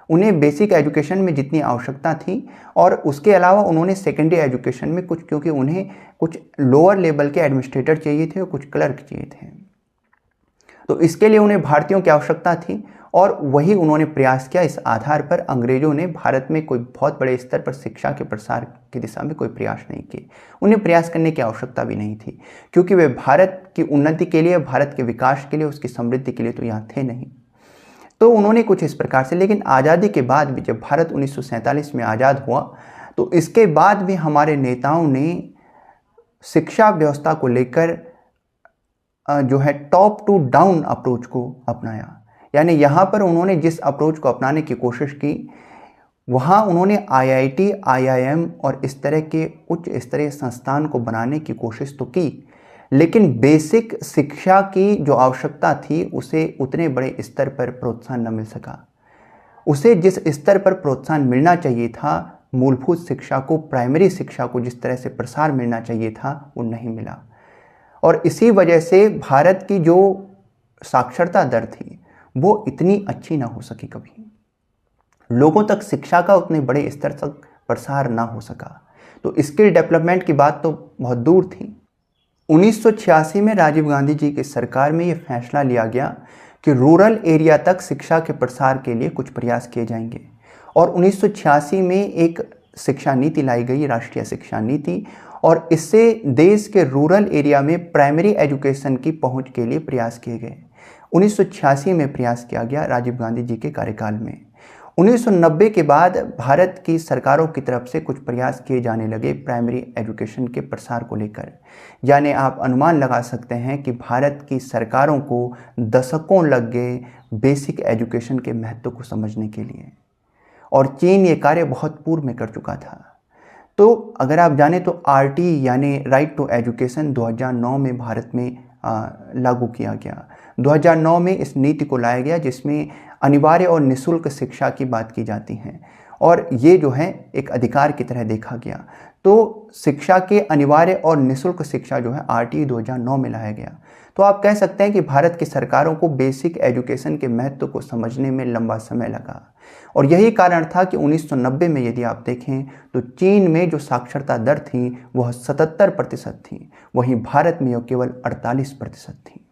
उन्हें basic education में जितनी आवश्यकता थी और उसके अलावा उन्होंने सेकेंडरी एजुकेशन में कुछ, क्योंकि उन्हें कुछ लोअर लेवल के एडमिनिस्ट्रेटर चाहिए थे और कुछ क्लर्क चाहिए थे, तो इसके लिए उन्हें भारतीयों की आवश्यकता थी और वही उन्होंने प्रयास किया। इस आधार पर अंग्रेजों ने भारत में कोई बहुत बड़े स्तर पर शिक्षा के प्रसार की दिशा में कोई प्रयास नहीं किए। उन्हें प्रयास करने की आवश्यकता भी नहीं थी, क्योंकि वे भारत की उन्नति के लिए, भारत के विकास के लिए, उसकी समृद्धि के लिए तो यहाँ थे नहीं। तो उन्होंने कुछ इस प्रकार से, लेकिन आज़ादी के बाद भी, जब भारत 1947 में आज़ाद हुआ, तो इसके बाद भी हमारे नेताओं ने शिक्षा व्यवस्था को लेकर जो है टॉप टू डाउन अप्रोच को अपनाया। यानी यहाँ पर उन्होंने जिस अप्रोच को अपनाने की कोशिश की, वहाँ उन्होंने IIT, IIM और इस तरह के उच्च स्तरीय संस्थान को बनाने की कोशिश तो की, लेकिन बेसिक शिक्षा की जो आवश्यकता थी उसे उतने बड़े स्तर पर प्रोत्साहन न मिल सका। उसे जिस स्तर पर प्रोत्साहन मिलना चाहिए था, मूलभूत शिक्षा को, प्राइमरी शिक्षा को जिस तरह से प्रसार मिलना चाहिए था, वो नहीं मिला। और इसी वजह से भारत की जो साक्षरता दर थी वो इतनी अच्छी ना हो सकी, कभी लोगों तक शिक्षा का उतने बड़े स्तर तक प्रसार ना हो सका। तो स्किल डेवलपमेंट की बात तो बहुत दूर थी। 1986 में राजीव गांधी जी की सरकार में ये फैसला लिया गया कि रूरल एरिया तक शिक्षा के प्रसार के लिए कुछ प्रयास किए जाएंगे, और 1986 में एक शिक्षा नीति लाई गई, राष्ट्रीय शिक्षा नीति, और इससे देश के रूरल एरिया में प्राइमरी एजुकेशन की पहुंच के लिए प्रयास किए गए। 1986 में प्रयास किया गया राजीव गांधी जी के कार्यकाल में। 1990 के बाद भारत की सरकारों की तरफ से कुछ प्रयास किए जाने लगे प्राइमरी एजुकेशन के प्रसार को लेकर। यानी आप अनुमान लगा सकते हैं कि भारत की सरकारों को दशकों लग गए बेसिक एजुकेशन के महत्व को समझने के लिए, और चीन ये कार्य बहुत पूर्व में कर चुका था। तो अगर आप जानें तो RT यानी राइट टू एजुकेशन 2009 में भारत में लागू किया गया। 2009 में इस नीति को लाया गया जिसमें अनिवार्य और निःशुल्क शिक्षा की बात की जाती है, और ये जो है एक अधिकार की तरह देखा गया। तो शिक्षा के अनिवार्य और निःशुल्क शिक्षा जो है RT 2009 में लाया गया। तो आप कह सकते हैं कि भारत की सरकारों को बेसिक एजुकेशन के महत्व को समझने में लंबा समय लगा, और यही कारण था कि 1990 में यदि आप देखें तो चीन में जो साक्षरता दर थी वह 77% थी, वहीं भारत में यह केवल 48% थी।